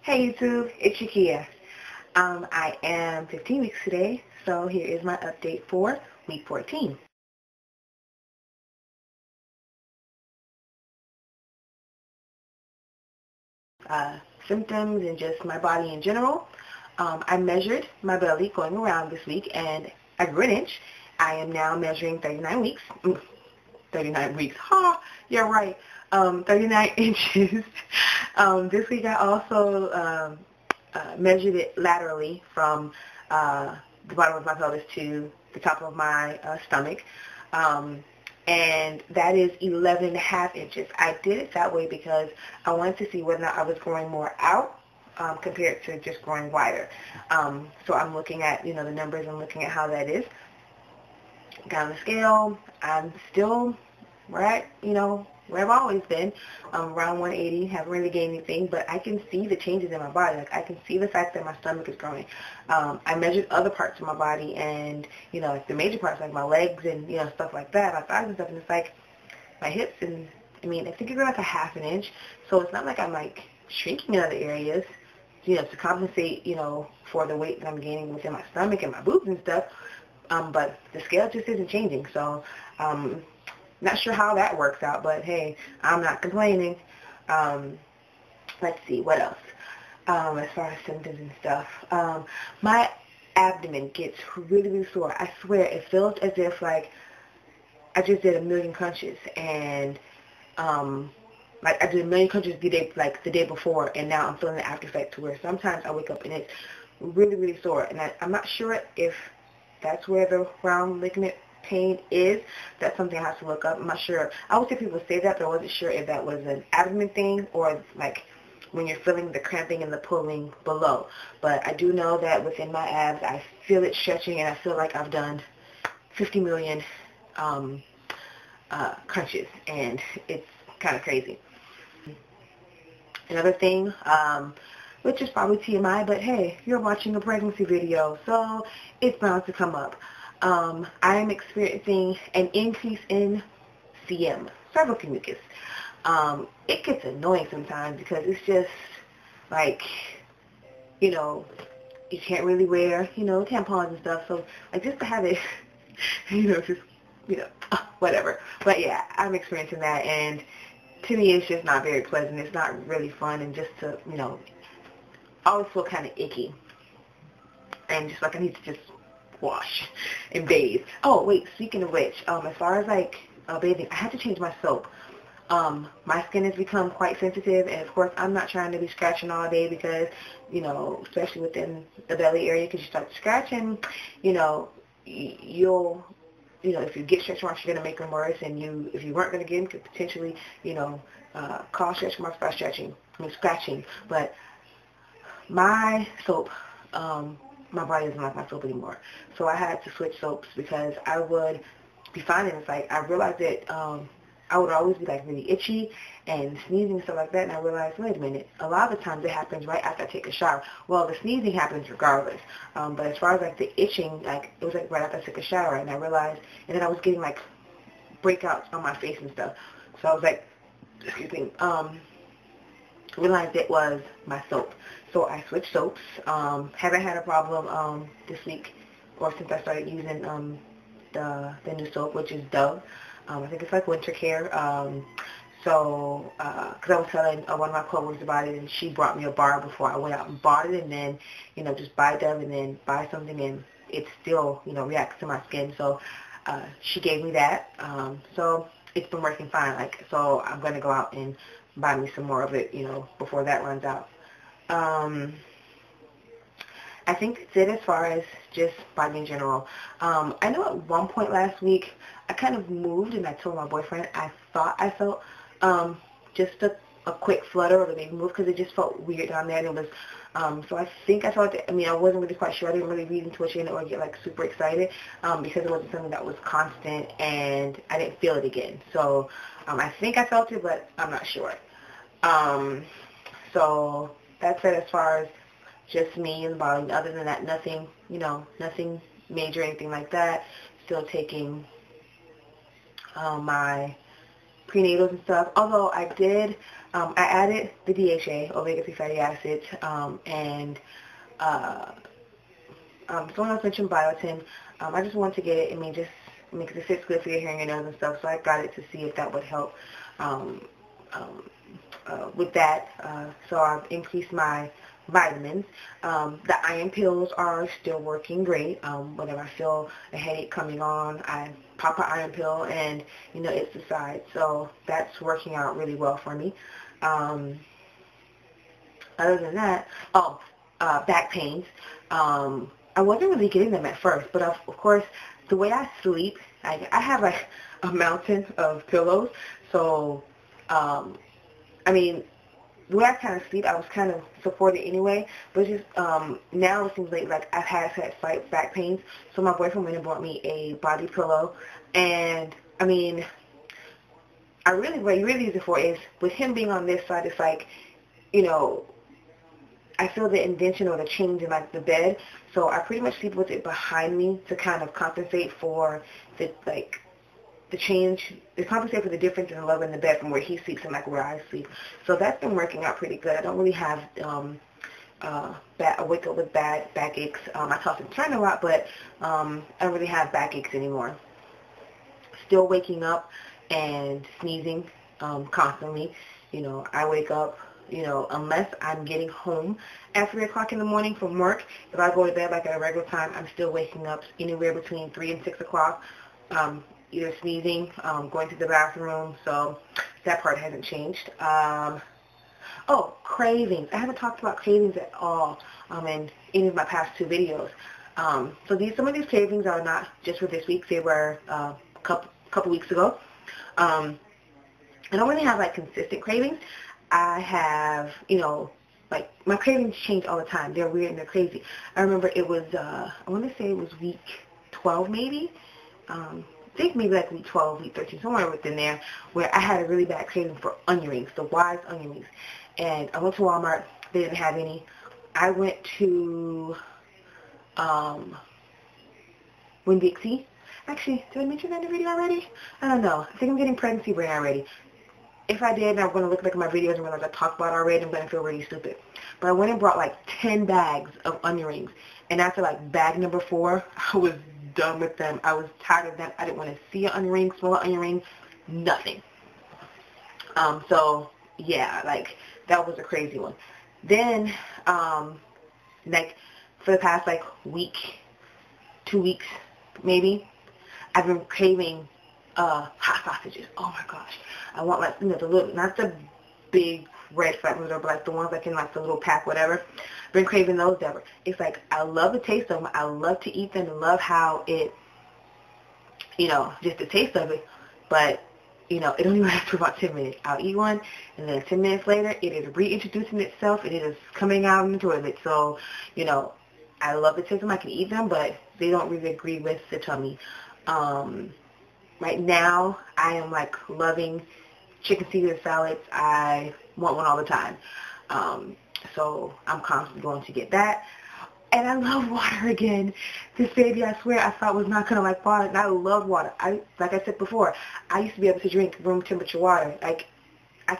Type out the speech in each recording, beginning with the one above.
Hey YouTube, it's Shakia. I am 15 weeks today, so here is my update for week 14. Symptoms and just my body in general. I measured my belly going around this week and I grew an inch. I am now measuring 39 weeks. 39 weeks. Ha! Yeah, right. 39 inches. This week I also measured it laterally from the bottom of my pelvis to the top of my stomach. And that is 11.5 inches. I did it that way because I wanted to see whether or not I was growing more out compared to just growing wider. So I'm looking at, the numbers and looking at how that is. Down the scale, I'm still right, where I've always been, around 180, haven't really gained anything, but I can see the changes in my body. Like, I can see the fact that my stomach is growing. I measured other parts of my body and, like the major parts, like my legs and, stuff like that, my thighs and stuff, and it's like my hips and, I think it's like a half an inch, so it's not like I'm like shrinking in other areas, to compensate, for the weight that I'm gaining within my stomach and my boobs and stuff. But the scale just isn't changing, so not sure how that works out, but hey, I'm not complaining. Let's see, what else? As far as symptoms and stuff, my abdomen gets really, really sore. I swear, it feels as if, like, I just did a million crunches, and, like, I did a million crunches the day before, and now I'm feeling the after effect to where sometimes I wake up and it's really, really sore, and I'm not sure if that's where the round ligament pain is. That's something I have to look up. I'm not sure. I would say people say that, but I wasn't sure if that was an abdomen thing or like when you're feeling the cramping and the pulling below. But I do know that within my abs, I feel it stretching, and I feel like I've done 50 million crunches, and it's kind of crazy. Another thing, which is probably TMI, but hey, you're watching a pregnancy video, so it's bound to come up. I am experiencing an increase in CM, cervical mucus. It gets annoying sometimes because it's just like, you can't really wear, tampons and stuff, so like just to have it, whatever. But yeah, I'm experiencing that, and to me it's just not very pleasant. It's not really fun, and just to, I always feel kind of icky, and just like I need to just wash and bathe. Oh wait, speaking of which, as far as like bathing, I had to change my soap. My skin has become quite sensitive, and of course I'm not trying to be scratching all day because, especially within the belly area, because you start scratching, you'll, if you get stretch marks, you're going to make them worse, and if you weren't going to get them, could potentially, cause stretch marks by scratching. But my soap, my body doesn't like my soap anymore. So I had to switch soaps because I would be finding it's like, I realized that I would always be like really itchy and sneezing and stuff like that, and I realized, wait a minute, a lot of the times it happens right after I take a shower. Well, the sneezing happens regardless, but as far as like the itching, like it was like right after I took a shower, and I realized, and then I was getting like breakouts on my face and stuff. So I was like, excuse me, realized it was my soap. So I switched soaps. Haven't had a problem this week or since I started using the new soap, which is Dove. I think it's like winter care. So, because I was telling one of my coworkers about it, and she brought me a bar before I went out and bought it, and then, just buy Dove and then buy something, and it still, reacts to my skin. So, she gave me that. So it's been working fine. Like, so I'm going to go out and buy me some more of it, before that runs out. I think that's it as far as just body in general. I know at one point last week I kind of moved, and I told my boyfriend I thought I felt just a quick flutter or a baby move because it just felt weird down there, and it was so I think I felt it. I wasn't really quite sure. I didn't really read into it or get like super excited because it wasn't something that was constant, and I didn't feel it again. So I think I felt it, but I'm not sure. So that's it as far as just me and the body. Other than that, nothing, nothing major, anything like that. Still taking my prenatals and stuff. Although I did, I added the DHA, omega-3 fatty acids, and someone else mentioned biotin. I just wanted to get it. I mean, just because it fits good for your hair and your nails and stuff. So I got it to see if that would help with that. So I've increased my vitamins. The iron pills are still working great. Whenever I feel a headache coming on, I pop an iron pill and, you know, it subsides. So that's working out really well for me. Other than that, back pains. I wasn't really getting them at first, but of course, the way I sleep, I have like a mountain of pillows. So, I mean, the way I kind of sleep, I was kind of supported anyway, but just now it seems like I've had slight back pains. So my boyfriend went and bought me a body pillow, and I mean, what I really use it for is, with him being on this side, it's like, you know, I feel the indentation or the change in like the bed, so I pretty much sleep with it behind me to kind of compensate for the change, to compensate for the difference in the level in the bed from where he sleeps and like where I sleep. So that's been working out pretty good. I don't really have I wake up with bad backaches. I toss and turn a lot, but I don't really have backaches anymore. Still waking up and sneezing constantly. You know, I wake up, you know, unless I'm getting home at 3 o'clock in the morning from work. If I go to bed like at a regular time, I'm still waking up anywhere between 3 and 6 o'clock, either sneezing, going to the bathroom. So that part hasn't changed. Oh, cravings. I haven't talked about cravings at all in any of my past 2 videos. So some of these cravings are not just for this week. They were a couple weeks ago. I don't really have like consistent cravings. I have, you know, like my cravings change all the time. They're weird and they're crazy. I remember it was, I want to say it was week 12 maybe. I think maybe like week 12, week 13, somewhere within there, where I had a really bad craving for onion rings, the Wise onion rings. And I went to Walmart. They didn't have any. I went to Winn-Dixie. Actually, did I mention that in the video already? I don't know. I think I'm getting pregnancy brain already. If I did, I'm going to look back at my videos and realize I talked about it already. I'm going to feel really stupid. But I went and brought like 10 bags of onion rings. And after like bag number 4, I was done with them. I was tired of them. I didn't want to see an onion ring, smell an onion ring, nothing. So, yeah, like, that was a crazy one. Then, like, for the past, like, week, 2 weeks, maybe, I've been craving hot sausages. Oh, my gosh. I want, like, you know, the little, not the big red flat ones, but, like, the ones like in, like, the little pack, whatever. I've been craving those ever. It's like, I love the taste of them. I love to eat them and love how it, you know, just the taste of it. But, you know, it only lasts for about 10 minutes. I'll eat one, and then 10 minutes later, it is reintroducing itself, and it is coming out in the toilet. So, you know, I love the taste of them. I can eat them, but they don't really agree with the tummy. Right now, I am, like, loving chicken Caesar salads. I want one all the time. So I'm constantly going to get that. And I love water again. This baby, I swear, I thought was not going to like water. And I love water. Like I said before, I used to be able to drink room temperature water. Like, I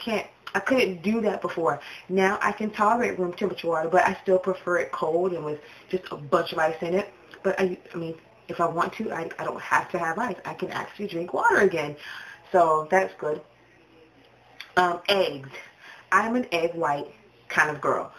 couldn't do that before. Now I can tolerate room temperature water, but I still prefer it cold and with just a bunch of ice in it. But I mean, if I want to, I don't have to have ice. I can actually drink water again. So that's good. Eggs. I'm an egg white kind of girl.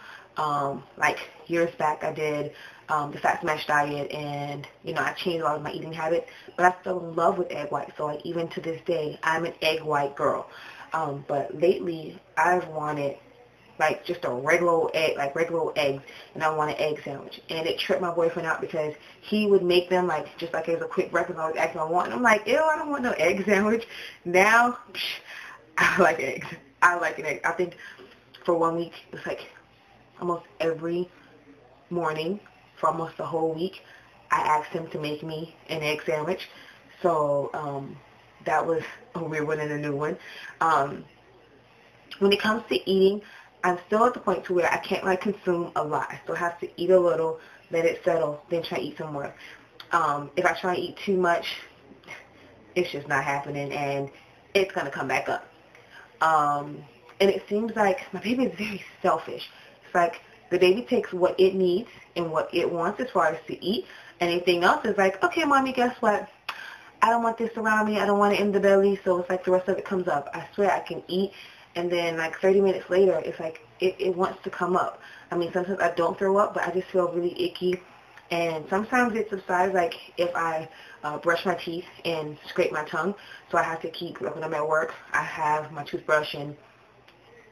Like years back I did the fat smash diet, and you know, I changed a lot of my eating habits, but I fell in love with egg white. So like even to this day, I'm an egg white girl. But lately I've wanted like just a regular old egg, like regular old eggs, and I want an egg sandwich. And it tripped my boyfriend out because he would make them like just like as a quick breakfast. I was asking I want, and I'm like, ew, I don't want no egg sandwich. Now, I like eggs. I like an egg. I think for 1 week, it was like almost every morning for almost the whole week, I asked him to make me an egg sandwich. So that was a weird one and a new one. When it comes to eating, I'm still at the point to where I can't like consume a lot. I still have to eat a little, let it settle, then try to eat some more. If I try to eat too much, it's just not happening, and it's going to come back up. And it seems like my baby is very selfish. It's like the baby takes what it needs and what it wants as far as to eat. Anything else is like, okay, mommy, guess what? I don't want this around me. I don't want it in the belly. So it's like the rest of it comes up. I swear I can eat. And then like 30 minutes later, it's like it wants to come up. I mean, sometimes I don't throw up, but I just feel really icky. And sometimes it subsides, like if I brush my teeth and scrape my tongue. So I have to keep, when I'm at work, I have my toothbrush and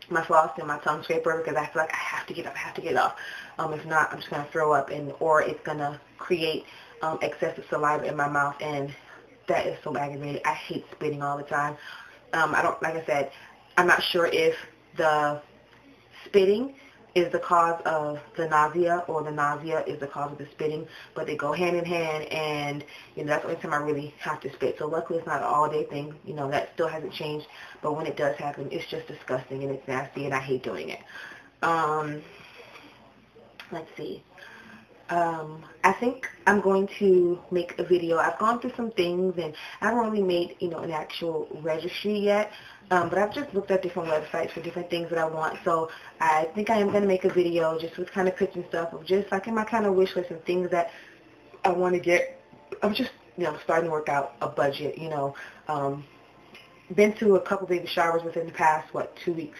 my floss and my tongue scraper because I feel like I have to get up, if not, I'm just going to throw up, or it's going to create excessive saliva in my mouth, and that is so aggravating. I hate spitting all the time. Like I said, I'm not sure if the spitting is the cause of the nausea or the nausea is the cause of the spitting, but they go hand in hand, and that's the only time I really have to spit. So luckily it's not an all-day thing. That still hasn't changed, but when it does happen, it's just disgusting and it's nasty, and I hate doing it. Let's see. I think I'm going to make a video. I've gone through some things, and I haven't really made, an actual registry yet, but I've just looked at different websites for different things that I want. So I think I am going to make a video just with kind of pictures and stuff of just like in my kind of wish list and things that I want to get. I'm just, starting to work out a budget, been to a couple baby showers within the past, 2 weeks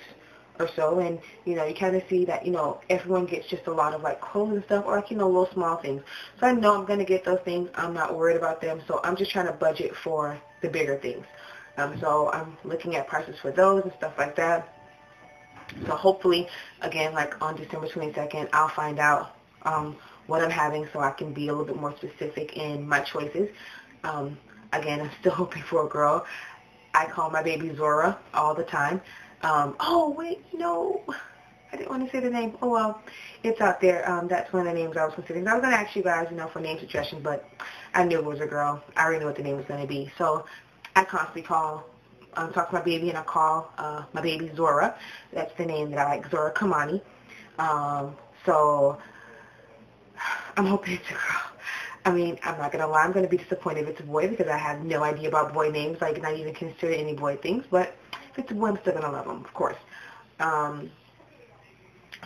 or so, and you kind of see that everyone gets just a lot of like clothes and stuff, or like little small things. So I know I'm going to get those things. I'm not worried about them, so I'm just trying to budget for the bigger things. So I'm looking at prices for those and stuff like that. So hopefully, again, like on December 22nd, I'll find out what I'm having, so I can be a little bit more specific in my choices. Again, I'm still hoping for a girl. I call my baby Zora all the time. Oh, wait, no. I didn't want to say the name. Oh, well, it's out there. That's one of the names I was considering. I was going to ask you guys, for name suggestions, but I knew it was a girl. I already knew what the name was going to be. So I constantly talk to my baby, and I call my baby Zora. That's the name that I like, Zora Kamani. So I'm hoping it's a girl. I mean, I'm not going to lie. I'm going to be disappointed if it's a boy because I have no idea about boy names, like not even consider any boy things. But if it's a boy, I'm still going to love him, of course. So I'm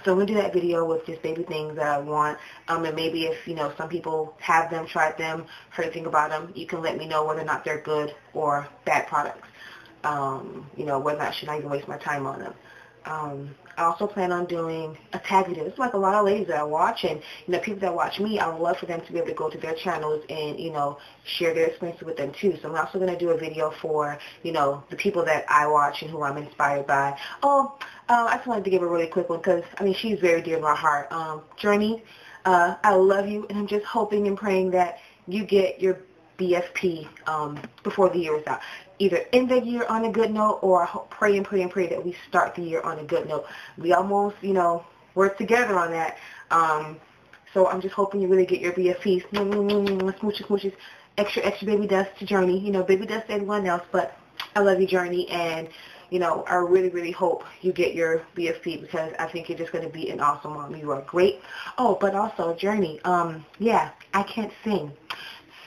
going to do that video with just baby things that I want. And maybe if, some people have them, tried them, heard anything about them, you can let me know whether or not they're good or bad products. Whether or not I should not even waste my time on them. I also plan on doing a tag video. It's like a lot of ladies that I watch, and people that watch me, I would love for them to be able to go to their channels and share their experiences with them too. So I'm also going to do a video for the people that I watch and who I'm inspired by. I just wanted to give a really quick one because she's very dear to my heart. Journey, I love you, and I'm just hoping and praying that you get your BFP before the year is out. Either end the year on a good note, or pray that we start the year on a good note. We almost, work together on that. So I'm just hoping you really get your BFPs. Smooches, smooches. Extra baby dust to Journey. Baby dust to everyone else, but I love you, Journey, and I really, really hope you get your BFP because I think you're just going to be an awesome mom. You are great. Oh, but also, Journey, yeah, I can't sing.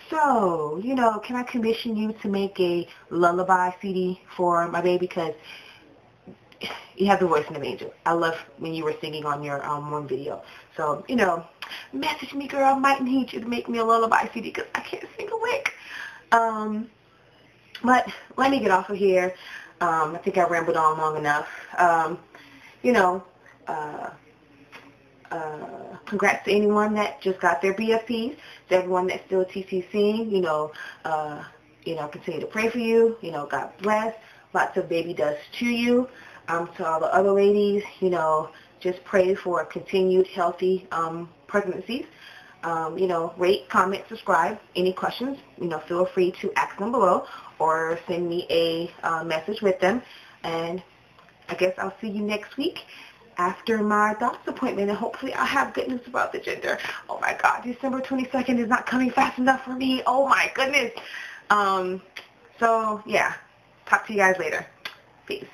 So, can I commission you to make a lullaby CD for my baby? Because you have the voice of an angel. I love when you were singing on your one video. So, message me, girl. I might need you to make me a lullaby CD because I can't sing a lick. But let me get off of here. I think I rambled on long enough. Congrats to anyone that just got their BFPs. To everyone that's still TCCing, continue to pray for you. God bless. Lots of baby dust to you. To all the other ladies, just pray for continued healthy pregnancies. Rate, comment, subscribe. Any questions, feel free to ask them below or send me a message with them. And I guess I'll see you next week after my doctor's appointment, and hopefully I'll have good news about the gender. Oh my God, December 22nd is not coming fast enough for me. Oh my goodness. So yeah, talk to you guys later. Peace.